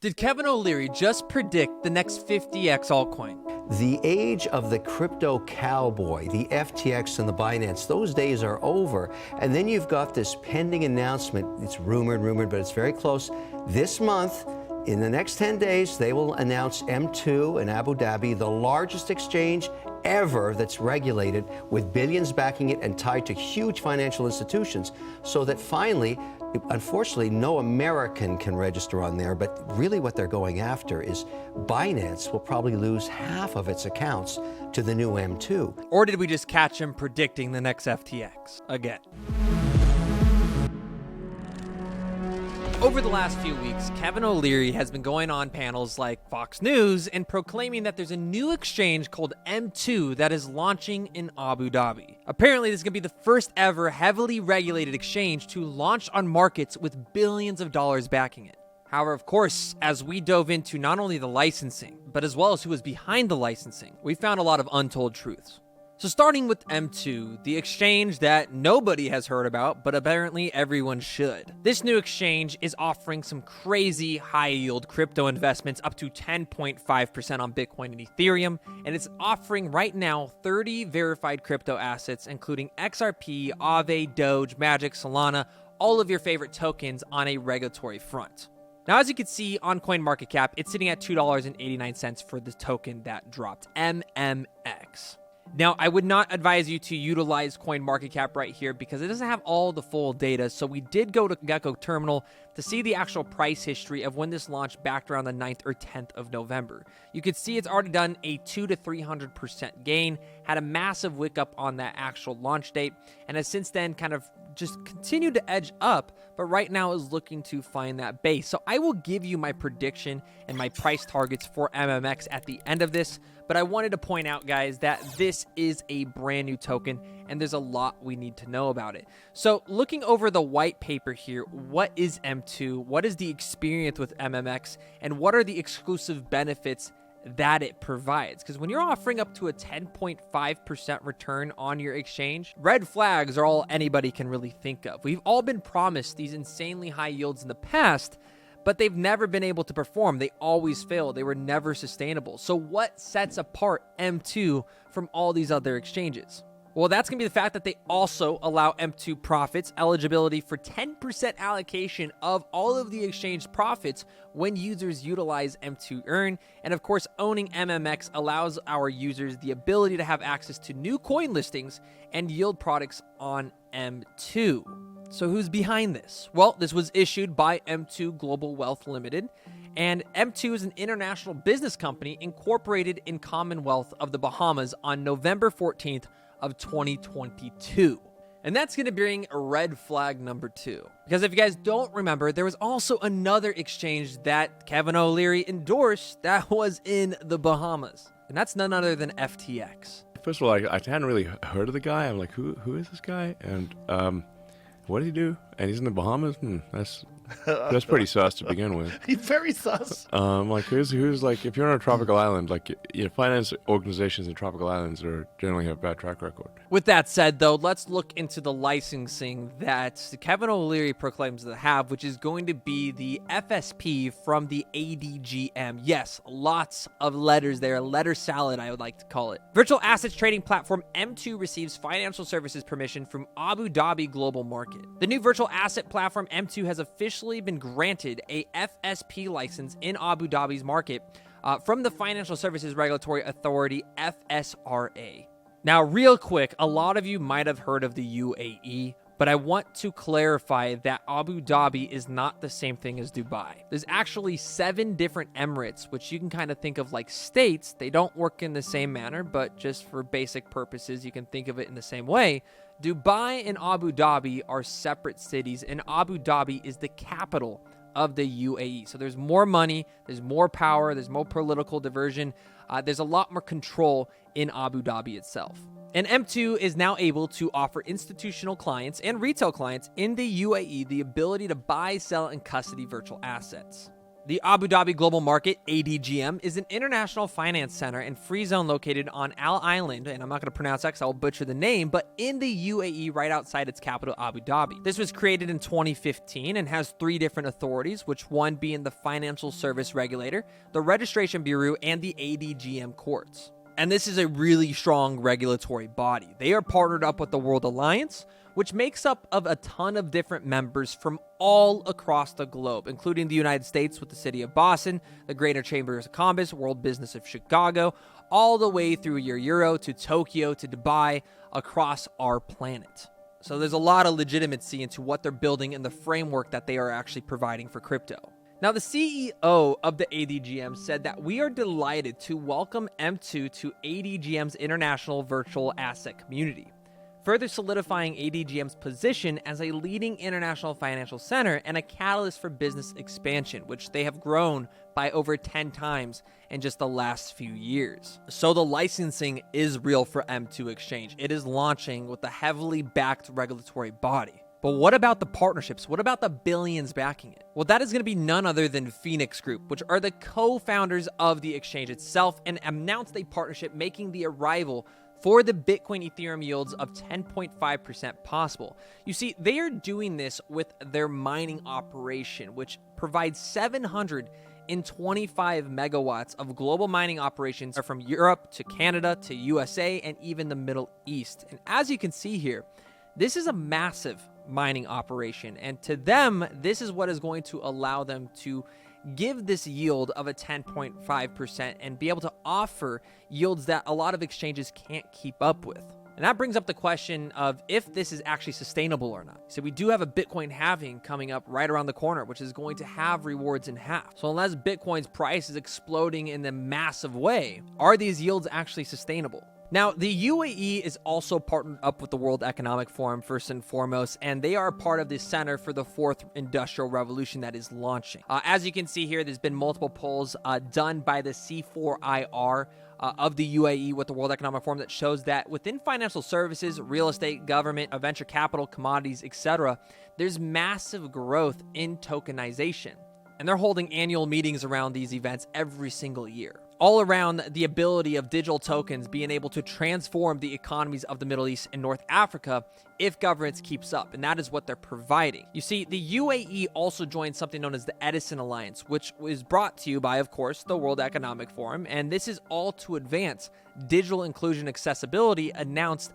Did Kevin O'Leary just predict the next 50x altcoin? The age of the crypto cowboy, the FTX and the Binance, those days are over. And then you've got this pending announcement. It's rumored, but it's very close. This month, in the next 10 days, they will announce M2 in Abu Dhabi, the largest exchange ever that's regulated, with billions backing it and tied to huge financial institutions, so that finally, unfortunately, no American can register on there, but really what they're going after is Binance will probably lose half of its accounts to the new M2. Or did we just catch him predicting the next FTX again? Over the last few weeks, Kevin O'Leary has been going on panels like Fox News and proclaiming that there's a new exchange called M2 that is launching in Abu Dhabi. Apparently, this is going to be the first ever heavily regulated exchange to launch on markets with billions of dollars backing it. However, of course, as we dove into not only the licensing, but as well as who was behind the licensing, we found a lot of untold truths. So starting with M2, the exchange that nobody has heard about, but apparently everyone should. This new exchange is offering some crazy high-yield crypto investments up to 10.5% on Bitcoin and Ethereum, and it's offering right now 30 verified crypto assets, including XRP, Aave, Doge, Magic, Solana, all of your favorite tokens on a regulatory front. Now, as you can see on CoinMarketCap, it's sitting at $2.89 for the token that dropped, MMX. Now, I would not advise you to utilize CoinMarketCap right here because it doesn't have all the full data, so we did go to Gecko Terminal to see the actual price history of when this launched back around the 9th or 10th of November. You could see it's already done a 200 to 300% gain, had a massive wick up on that actual launch date, and has since then kind of just continued to edge up, but right now is looking to find that base. So I will give you my prediction and my price targets for MMX at the end of this, but I wanted to point out, guys, that this is a brand new token and there's a lot we need to know about it. So looking over the white paper here, what is M2? What is the experience with MMX? And what are the exclusive benefits that it provides? Because when you're offering up to a 10.5% return on your exchange, red flags are all anybody can really think of. We've all been promised these insanely high yields in the past, but they've never been able to perform. They always fail. They were never sustainable. So what sets apart M2 from all these other exchanges? Well, that's going to be the fact that they also allow M2 profits eligibility for 10% allocation of all of the exchange profits when users utilize M2 Earn. And of course, owning MMX allows our users the ability to have access to new coin listings and yield products on M2. So who's behind this? Well, this was issued by M2 Global Wealth Limited, and M2 is an international business company incorporated in Commonwealth of the Bahamas on November 14th of 2022. And that's going to bring red flag number 2. Because if you guys don't remember, there was also another exchange that Kevin O'Leary endorsed that was in the Bahamas. And that's none other than FTX. First of all, I hadn't really heard of the guy. I'm like, who is this guy? And what did he do? And he's in the Bahamas? That's pretty sus to begin with. He's very sus. Like who's like, if you're on a tropical island, like, you know, finance organizations in tropical islands generally have a bad track record. With that said, though, let's look into the licensing that Kevin O'Leary proclaims to have, which is going to be the FSP from the ADGM. Yes, lots of letters there, letter salad, I would like to call it. Virtual assets trading platform M2 receives financial services permission from Abu Dhabi Global Market. The new virtual asset platform M2 has officially been granted a FSP license in Abu Dhabi's market from the Financial Services Regulatory Authority, FSRA. Now, real quick, a lot of you might have heard of the UAE, but I want to clarify that Abu Dhabi is not the same thing as Dubai. There's actually 7 different emirates, which you can kind of think of like states. They don't work in the same manner, but just for basic purposes, you can think of it in the same way. Dubai and Abu Dhabi are separate cities, and Abu Dhabi is the capital of the UAE. So there's more money, there's more power, there's more political diversion. There's a lot more control in Abu Dhabi itself. And M2 is now able to offer institutional clients and retail clients in the UAE the ability to buy, sell, and custody virtual assets. The Abu Dhabi Global Market, ADGM, is an international finance center and free zone located on Al Island, and I'm not going to pronounce that because I'll butcher the name, but in the UAE right outside its capital, Abu Dhabi. This was created in 2015 and has 3 different authorities, which one being the Financial Service Regulator, the Registration Bureau, and the ADGM courts. And this is a really strong regulatory body. They are partnered up with the World Alliance, which makes up of a ton of different members from all across the globe, including the United States with the city of Boston, the Greater Chambers of Commerce, World Business of Chicago, all the way through your Euro to Tokyo to Dubai across our planet. So there's a lot of legitimacy into what they're building and the framework that they are actually providing for crypto. Now, the CEO of the ADGM said that we are delighted to welcome M2 to ADGM's international virtual asset community, further solidifying ADGM's position as a leading international financial center and a catalyst for business expansion, which they have grown by over 10 times in just the last few years. So the licensing is real for M2 Exchange. It is launching with a heavily backed regulatory body. But what about the partnerships? What about the billions backing it? Well, that is going to be none other than Phoenix Group, which are the co-founders of the exchange itself, and announced a partnership making the arrival for the Bitcoin Ethereum yields of 10.5% possible. You see, they are doing this with their mining operation, which provides 725 megawatts of global mining operations from Europe to Canada to USA and even the Middle East. And as you can see here, this is a massive mining operation, and to them, this is what is going to allow them to give this yield of a 10.5% and be able to offer yields that a lot of exchanges can't keep up with. And that brings up the question of if this is actually sustainable or not. So we do have a Bitcoin halving coming up right around the corner, which is going to have rewards in half. So unless Bitcoin's price is exploding in a massive way, are these yields actually sustainable? Now, the UAE is also partnered up with the World Economic Forum, first and foremost, and they are part of the Center for the Fourth Industrial Revolution that is launching. As you can see here, there's been multiple polls done by the C4IR of the UAE with the World Economic Forum that shows that within financial services, real estate, government, venture capital, commodities, etc., there's massive growth in tokenization. And they're holding annual meetings around these events every single year, all around the ability of digital tokens being able to transform the economies of the Middle East and North Africa if governance keeps up, and that is what they're providing. You see, the UAE also joined something known as the Edison Alliance, which was brought to you by, of course, the World Economic Forum, and this is all to advance digital inclusion accessibility announced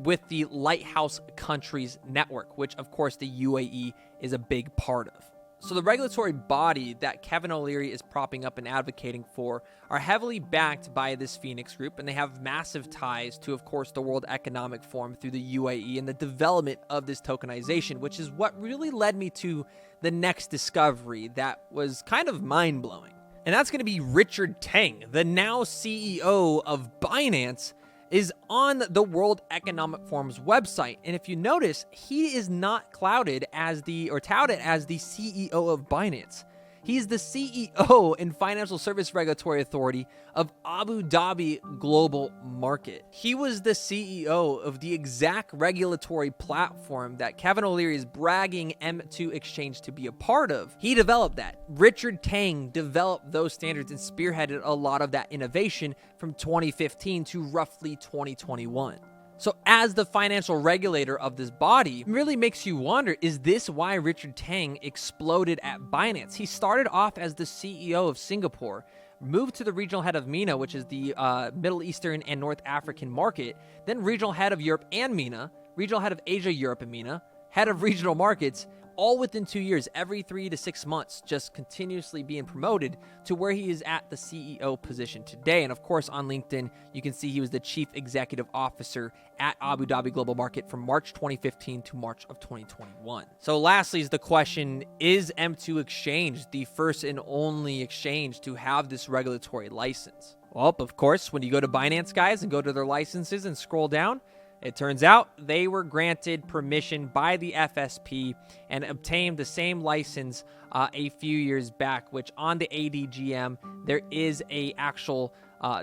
with the Lighthouse Countries Network, which, of course, the UAE is a big part of. So the regulatory body that Kevin O'Leary is propping up and advocating for are heavily backed by this Phoenix Group, and they have massive ties to, of course, the World Economic Forum through the UAE and the development of this tokenization, which is what really led me to the next discovery that was kind of mind-blowing. And that's going to be Richard Teng, the now CEO of Binance, is on the World Economic Forum's website. And if you notice, he is not touted as the CEO of Binance. He's the CEO and Financial Service Regulatory Authority of Abu Dhabi Global Market. He was the CEO of the exact regulatory platform that Kevin O'Leary is bragging M2 Exchange to be a part of. He developed that. Richard Teng developed those standards and spearheaded a lot of that innovation from 2015 to roughly 2021. So as the financial regulator of this body, it really makes you wonder, is this why Richard Teng exploded at Binance? He started off as the CEO of Singapore, moved to the regional head of MENA, which is the Middle Eastern and North African market, then regional head of Europe and MENA, regional head of Asia, Europe, and MENA, head of regional markets, all within 2 years, every 3 to 6 months, just continuously being promoted to where he is at the CEO position today. And of course, on LinkedIn, you can see he was the Chief Executive Officer at Abu Dhabi Global Market from March 2015 to March of 2021. So lastly is the question, is M2 Exchange the first and only exchange to have this regulatory license? Well, of course, when you go to Binance, guys, and go to their licenses and scroll down, it turns out they were granted permission by the FSP and obtained the same license a few years back, which on the ADGM, there is a actual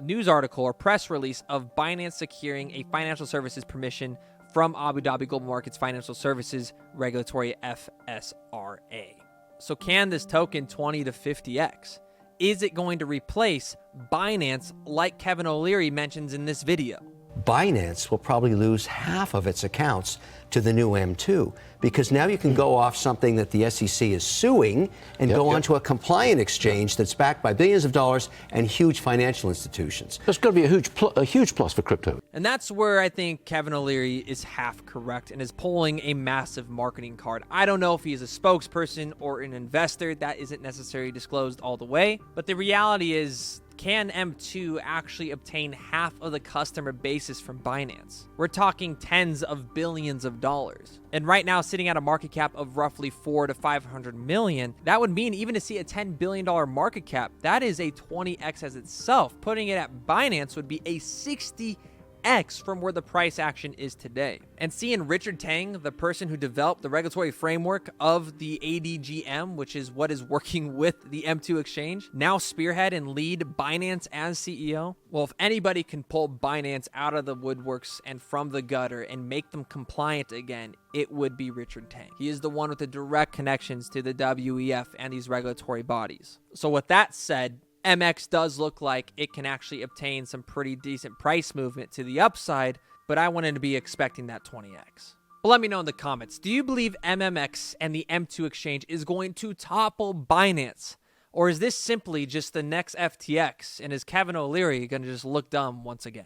news article or press release of Binance securing a financial services permission from Abu Dhabi Global Markets Financial Services Regulatory FSRA. So can this token 20 to 50x? Is it going to replace Binance like Kevin O'Leary mentions in this video? Binance will probably lose half of its accounts to the new M2 because now you can go off something that the SEC is suing and go onto a compliant exchange that's backed by billions of dollars and huge financial institutions. That's got to be a huge plus for crypto. And that's where I think Kevin O'Leary is half correct and is pulling a massive marketing card. I don't know if he is a spokesperson or an investor. That isn't necessarily disclosed all the way. But the reality is, can M2 actually obtain half of the customer basis from Binance? We're talking tens of billions of dollars. And right now, sitting at a market cap of roughly 400 to 500 million, that would mean even to see a $10 billion market cap, that is a 20x as itself. Putting it at Binance would be a 60x from where the price action is today. And seeing Richard Teng, the person who developed the regulatory framework of the ADGM, which is what is working with the M2 exchange, now spearhead and lead Binance as CEO. Well, if anybody can pull Binance out of the woodworks and from the gutter and make them compliant again, it would be Richard Teng. He is the one with the direct connections to the WEF and these regulatory bodies. So with that said, MX does look like it can actually obtain some pretty decent price movement to the upside, but I wanted to be expecting that 20x. But let me know in the comments, do you believe MMX and the M2 exchange is going to topple Binance? Or is this simply just the next FTX, and is Kevin O'Leary going to just look dumb once again?